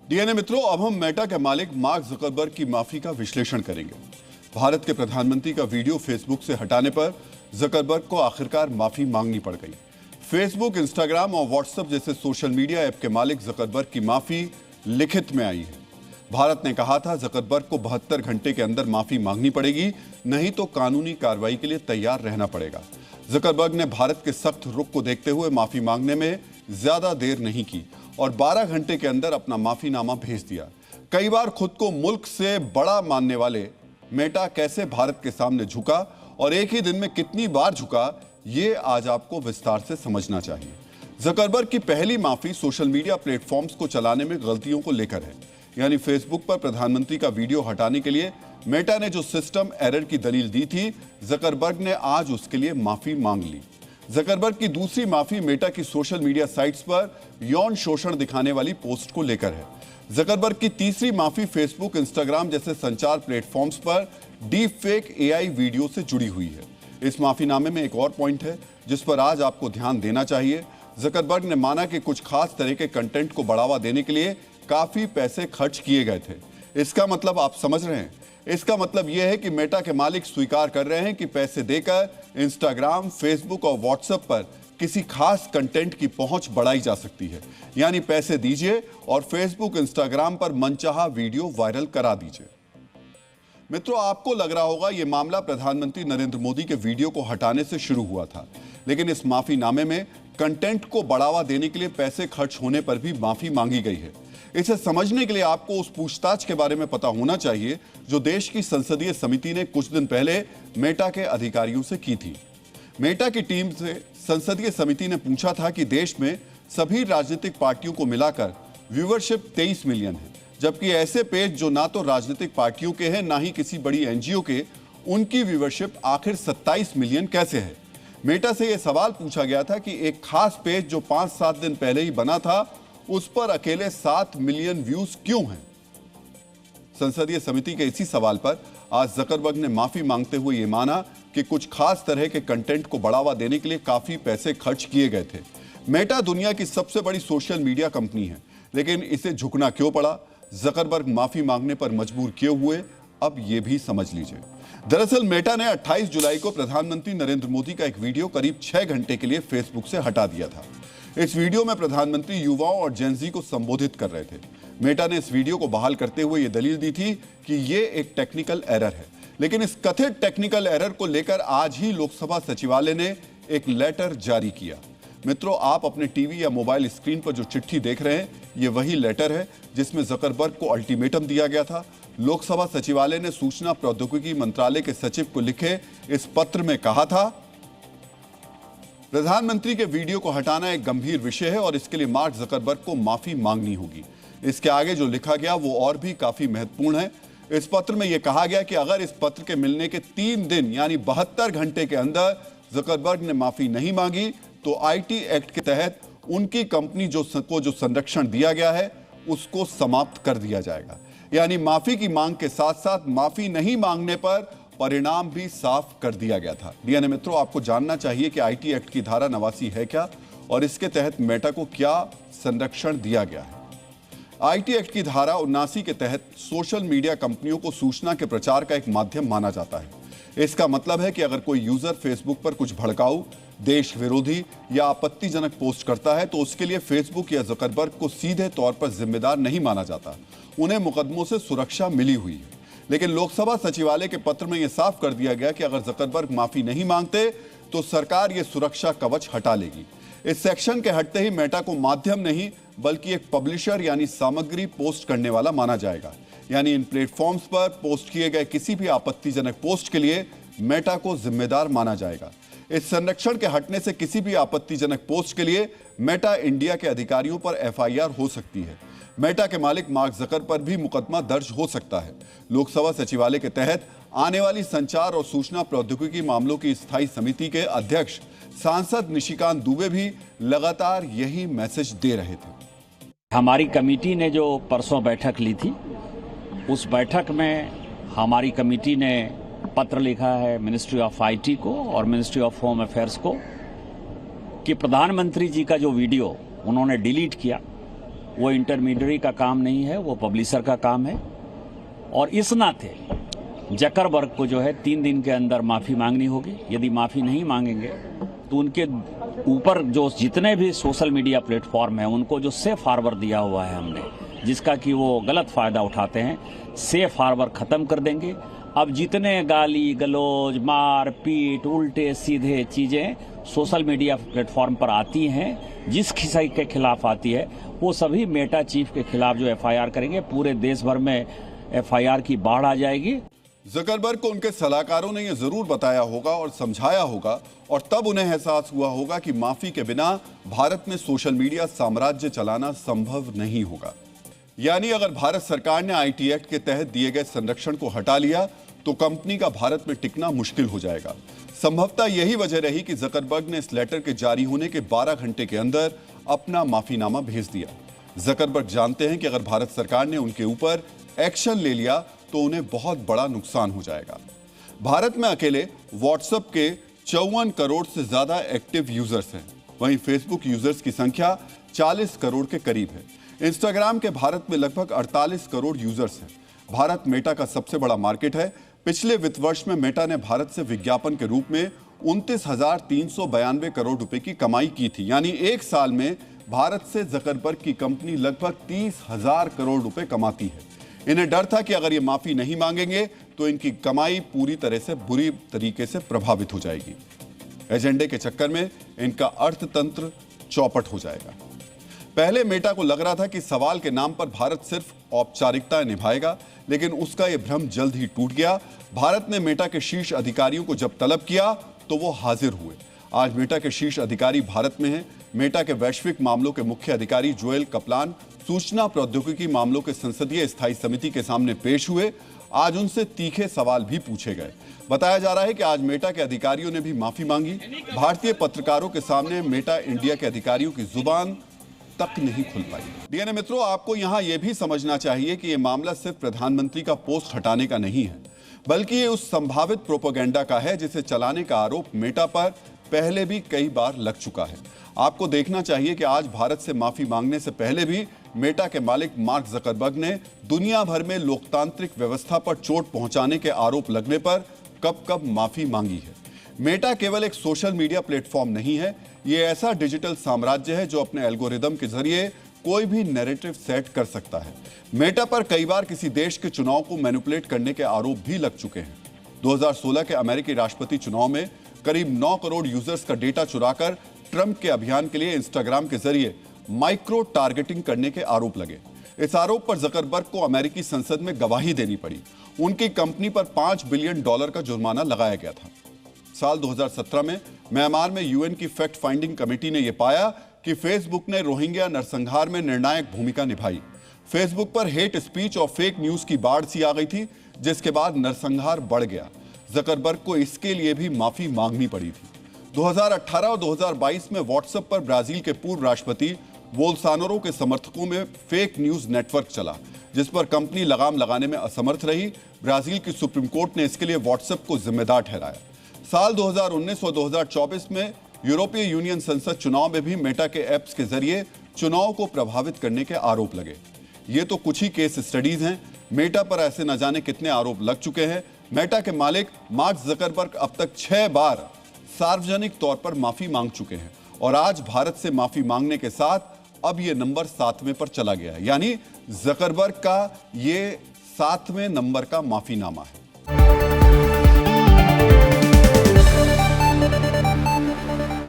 DNA मित्रों, अब हम मेटा के मालिक मार्क जुकरबर्ग की माफी का विश्लेषण करेंगे। भारत के प्रधानमंत्री का वीडियो फेसबुक से हटाने पर जुकरबर्ग को आखिरकार माफी मांगनी पड़ गई। फेसबुक, इंस्टाग्राम और व्हाट्सएप जैसे सोशल मीडिया ऐप के मालिक जुकरबर्ग की माफी लिखित में आई है। भारत ने कहा था जुकरबर्ग को 72 घंटे के अंदर माफी मांगनी पड़ेगी, नहीं तो कानूनी कार्रवाई के लिए तैयार रहना पड़ेगा। जुकरबर्ग ने भारत के सख्त रुख को देखते हुए माफी मांगने में ज्यादा देर नहीं की और 12 घंटे के अंदर अपना माफीनामा भेज दिया। कई बार खुद को मुल्क से बड़ा मानने वाले मेटा कैसे भारत के सामने झुका और एक ही दिन में कितनी बार झुका, ये आज आपको विस्तार से समझना चाहिए। जुकरबर्ग की पहली माफी सोशल मीडिया प्लेटफॉर्म्स को चलाने में गलतियों को लेकर है। यानी फेसबुक पर प्रधानमंत्री का वीडियो हटाने के लिए मेटा ने जो सिस्टम एरर की दलील दी थी, जुकरबर्ग ने आज उसके लिए माफी मांग ली। जुकरबर्ग की दूसरी माफी मेटा की सोशल मीडिया साइट्स पर यौन शोषण दिखाने वाली पोस्ट को लेकर है। जुकरबर्ग की तीसरी माफी फेसबुक, इंस्टाग्राम जैसे संचार प्लेटफॉर्म्स पर डीप फेक एआई वीडियो से जुड़ी हुई है। इस माफीनामे में एक और पॉइंट है जिस पर आज आपको ध्यान देना चाहिए। जुकरबर्ग ने माना कि कुछ खास तरह के कंटेंट को बढ़ावा देने के लिए काफी पैसे खर्च किए गए थे। इसका मतलब आप समझ रहे हैं, इसका मतलब यह है कि मेटा के मालिक स्वीकार कर रहे हैं कि पैसे देकर इंस्टाग्राम, फेसबुक और व्हाट्सएप पर किसी खास कंटेंट की पहुंच बढ़ाई जा सकती है। यानी पैसे दीजिए और फेसबुक, इंस्टाग्राम पर मनचाहा वीडियो वायरल करा दीजिए। मित्रों, आपको लग रहा होगा यह मामला प्रधानमंत्री नरेंद्र मोदी के वीडियो को हटाने से शुरू हुआ था, लेकिन इस माफीनामे में कंटेंट को बढ़ावा देने के लिए पैसे खर्च होने पर भी माफी मांगी गई है। इसे समझने के लिए आपको उस पूछताछ के बारे में पता होना चाहिए जो देश की संसदीय समिति ने कुछ दिन पहले मेटा के अधिकारियों से की थी। मेटा की टीम से संसदीय समिति ने पूछा था कि देश में सभी राजनीतिक पार्टियों को मिलाकर व्यूअरशिप 23 मिलियन है, जबकि ऐसे पेज जो ना तो राजनीतिक पार्टियों के हैं ना ही किसी बड़ी एनजीओ के, उनकी व्यूअरशिप आखिर 27 मिलियन कैसे है। मेटा से यह सवाल पूछा गया था कि एक खास पेज जो 5-7 दिन पहले ही बना था, उस पर अकेले 7 मिलियन व्यूज क्यों हैं। संसदीय समिति के इसी सवाल पर आज जुकरबर्ग ने माफी मांगते हुए यह माना कि कुछ खास तरह के कंटेंट को बढ़ावा देने के लिए काफी पैसे खर्च किए गए थे। मेटा दुनिया की सबसे बड़ी सोशल मीडिया कंपनी है, लेकिन इसे झुकना क्यों पड़ा, जुकरबर्ग माफी मांगने पर मजबूर क्यों हुए, अब यह भी समझ लीजिए। दरअसल मेटा ने 28 जुलाई को प्रधानमंत्री नरेंद्र मोदी का एक वीडियो करीब 6 घंटे के लिए फेसबुक से हटा दिया था। इस वीडियो में प्रधानमंत्री युवाओं और जेनजी को संबोधित कर रहे थे। मेटा ने इस वीडियो को बहाल करते हुए यह दलील दी थी कि यह एक टेक्निकल एरर है, लेकिन इस कथित टेक्निकल एरर को लेकर आज ही लोकसभा सचिवालय ने एक लेटर जारी किया। मित्रों, आप अपने टीवी या मोबाइल स्क्रीन पर जो चिट्ठी देख रहे हैं, यह वही लेटर है जिसमें जुकरबर्ग को अल्टीमेटम दिया गया था। लोकसभा सचिवालय ने सूचना प्रौद्योगिकी मंत्रालय के सचिव को लिखे इस पत्र में कहा था, प्रधानमंत्री के वीडियो को हटाना एक गंभीर विषय है और इसके लिए मार्क जुकरबर्ग को माफी मांगनी होगी। इसके आगे जो लिखा गया वो और भी काफी महत्वपूर्ण है। इस पत्र में यह कहा गया कि अगर इस पत्र के मिलने के 3 दिन यानी 72 घंटे के अंदर जुकरबर्ग ने माफी नहीं मांगी तो आईटी एक्ट के तहत उनकी कंपनी जो संरक्षण दिया गया है उसको समाप्त कर दिया जाएगा। यानी माफी की मांग के साथ साथ माफी नहीं मांगने पर परिणाम भी साफ कर दिया गया था। डीएनए मित्रों, आपको जानना चाहिए कि आईटी एक्ट की धारा 89 है क्या और इसके तहत मेटा को क्या संरक्षण दिया गया है। आईटी एक्ट की धारा 79 के तहत सोशल मीडिया कंपनियों को सूचना के प्रचार का एक माध्यम माना जाता है। इसका मतलब है कि अगर कोई यूजर फेसबुक पर कुछ भड़काऊ, देश विरोधी या आपत्तिजनक पोस्ट करता है तो उसके लिए फेसबुक या जुकरबर्ग को सीधे तौर पर जिम्मेदार नहीं माना जाता। उन्हें मुकदमों से सुरक्षा मिली हुई है। लेकिन लोकसभा सचिवालय के पत्र में यह साफ कर दिया गया कि अगर जुकरबर्ग माफी नहीं मांगते तो सरकार यह सुरक्षा कवच हटा लेगी। इस सेक्शन के हटते ही मेटा को माध्यम नहीं बल्कि एक पब्लिशर यानी सामग्री पोस्ट करने वाला माना जाएगा। यानी इन प्लेटफॉर्म्स पर पोस्ट किए गए किसी भी आपत्तिजनक पोस्ट के लिए मेटा को जिम्मेदार माना जाएगा। इस संरक्षण के हटने से किसी भी आपत्तिजनक पोस्ट के लिए मेटा इंडिया के अधिकारियों पर एफआईआर हो सकती है। मेटा के मालिक मार्क जुकरबर्ग पर भी मुकदमा दर्ज हो सकता है। लोकसभा सचिवालय के तहत आने वाली संचार और सूचना प्रौद्योगिकी मामलों की स्थायी समिति के अध्यक्ष सांसद निशिकांत दुबे भी लगातार यही मैसेज दे रहे थे। हमारी कमेटी ने जो परसों बैठक ली थी, उस बैठक में हमारी कमेटी ने पत्र लिखा है मिनिस्ट्री ऑफ आईटी को और मिनिस्ट्री ऑफ होम अफेयर्स को कि प्रधानमंत्री जी का जो वीडियो उन्होंने डिलीट किया वो इंटरमीडियरी का काम नहीं है, वो पब्लिशर का काम है। और इस नाते जकरबर्ग को जो है 3 दिन के अंदर माफ़ी मांगनी होगी। यदि माफ़ी नहीं मांगेंगे तो उनके ऊपर जो जितने भी सोशल मीडिया प्लेटफॉर्म हैं उनको जो सेफ हार्बर दिया हुआ है हमने, जिसका कि वो गलत फ़ायदा उठाते हैं, सेफ हार्बर ख़त्म कर देंगे। अब जितने गाली गलौज, मार पीट, उल्टे सीधे चीज़ें सोशल मीडिया प्लेटफॉर्म पर आती हैं, जिस किसी के खिलाफ आती है, वो सभी मेटा चीफ के खिलाफ जो एफआईआर करेंगे, पूरे देश भर में एफआईआर की बाढ़ आ जाएगी। जकरबर्ग को उनके सलाहकारों ने यह जरूर बताया होगा और समझाया होगा, और तब उन्हें एहसास हुआ होगा कि माफी के बिना भारत में सोशल मीडिया साम्राज्य चलाना संभव नहीं होगा। यानी अगर भारत सरकार ने आईटी एक्ट के तहत दिए गए संरक्षण को हटा लिया तो कंपनी का भारत में टिकना मुश्किल हो जाएगा। संभवतः यही वजह रही कि जकरबर्ग ने इस लेटर के जारी होने के 12 घंटे के अंदर अपना माफीनामा भेज दिया। जकरबर्ग जानते हैं कि अगर भारत सरकार ने उनके ऊपर एक्शन ले लिया तो उन्हें बहुत बड़ा नुकसान हो जाएगा। भारत में अकेले व्हाट्सएप के 54 करोड़ से ज्यादा एक्टिव यूजर्स हैं। वहीं फेसबुक यूजर्स की संख्या 40 करोड़ के करीब है। इंस्टाग्राम के भारत में लगभग 48 करोड़ यूजर्स हैं। भारत मेटा का सबसे बड़ा मार्केट है। पिछले वित्त वर्ष में मेटा ने भारत से विज्ञापन के रूप में 29,392 करोड़ रुपए की कमाई की थी। यानी एक साल में भारत से जकरबर्ग की कंपनी लगभग 30,000 करोड़ रुपए कमाती है। इन्हें डर था कि अगर ये माफी नहीं मांगेंगे तो इनकी कमाई पूरी तरह से बुरी तरीके से प्रभावित हो जाएगी। एजेंडे के चक्कर में इनका अर्थतंत्र चौपट हो जाएगा। पहले मेटा को लग रहा था कि सवाल के नाम पर भारत सिर्फ औपचारिकता निभाएगा, लेकिन उसका यह भ्रम जल्द ही टूट गया। भारत ने मेटा के शीर्ष अधिकारियों को जब तलब किया तो वो हाजिर हुए। आज मेटा के शीर्ष अधिकारी भारत में हैं। मेटा के वैश्विक मामलों के मुख्य अधिकारी जोएल कपलान सूचना प्रौद्योगिकी मामलों के संसदीय स्थायी समिति के सामने पेश हुए। आज उनसे तीखे सवाल भी पूछे गए। बताया जा रहा है कि आज मेटा के अधिकारियों ने भी माफी मांगी। भारतीय पत्रकारों के सामने मेटा इंडिया के अधिकारियों की जुबान तक नहीं खुल पाई। डीएनए मित्रों, आपको यहां यह भी समझना चाहिए कि यह मामला सिर्फ प्रधानमंत्री का पोस्ट हटाने का नहीं है, बल्कि ये उस संभावित प्रोपेगेंडा का है जिसे चलाने का आरोप मेटा पर पहले भी कई बार लग चुका है। आपको देखना चाहिए कि आज भारत से माफी मांगने से पहले भी मेटा के मालिक मार्क जकरबर्ग ने दुनिया भर में लोकतांत्रिक व्यवस्था पर चोट पहुंचाने के आरोप लगने पर कब कब माफी मांगी है। मेटा केवल एक सोशल मीडिया प्लेटफॉर्म नहीं है, ये ऐसा डिजिटल साम्राज्य है जो अपने एल्गोरिदम के जरिए कोई भी नैरेटिव सेट कर सकता है। मेटा पर कई बार किसी देश के चुनाव को मैनिपुलेट करने के आरोप भी लग चुके हैं। 2016 के अमेरिकी राष्ट्रपति चुनाव में करीब 9 करोड़ यूजर्स का डेटा चुराकर ट्रंप के अभियान के लिए इंस्टाग्राम के जरिए माइक्रो टारगेटिंग करने के आरोप लगे। इस आरोप पर जकरबर्ग को अमेरिकी संसद में गवाही देनी पड़ी। उनकी कंपनी पर $5 बिलियन का जुर्माना लगाया गया था। साल 2017 में म्यांमार में यूएन की फैक्ट फाइंडिंग कमेटी ने यह पाया कि फेसबुक ने रोहिंग्या नरसंहार में निर्णायक भूमिका निभाई। फेसबुक पर हेट स्पीच और फेक न्यूज की बाढ़ सी आ गई थी, जिसके बाद नरसंहार बढ़ गया। जकरबर्ग को इसके लिए भी माफी मांगनी पड़ी थी। 2018 और 2022 में व्हाट्सएप पर ब्राजील के पूर्व राष्ट्रपति बोल्सोनारो के समर्थकों में फेक न्यूज नेटवर्क चला, जिस पर कंपनी लगाम लगाने में असमर्थ रही। ब्राजील की सुप्रीम कोर्ट ने इसके लिए व्हाट्सएप को जिम्मेदार ठहराया। साल 2019 और 2024 में यूरोपीय यूनियन संसद चुनाव में भी मेटा के ऐप्स के जरिए चुनाव को प्रभावित करने के आरोप लगे। ये तो कुछ ही केस स्टडीज हैं। मेटा पर ऐसे न जाने कितने आरोप लग चुके हैं। मेटा के मालिक मार्क जकरबर्ग अब तक 6 बार सार्वजनिक तौर पर माफी मांग चुके हैं, और आज भारत से माफी मांगने के साथ अब ये नंबर 7वें पर चला गया है। यानी जकरबर्ग का ये 7वें नंबर का माफीनामा है।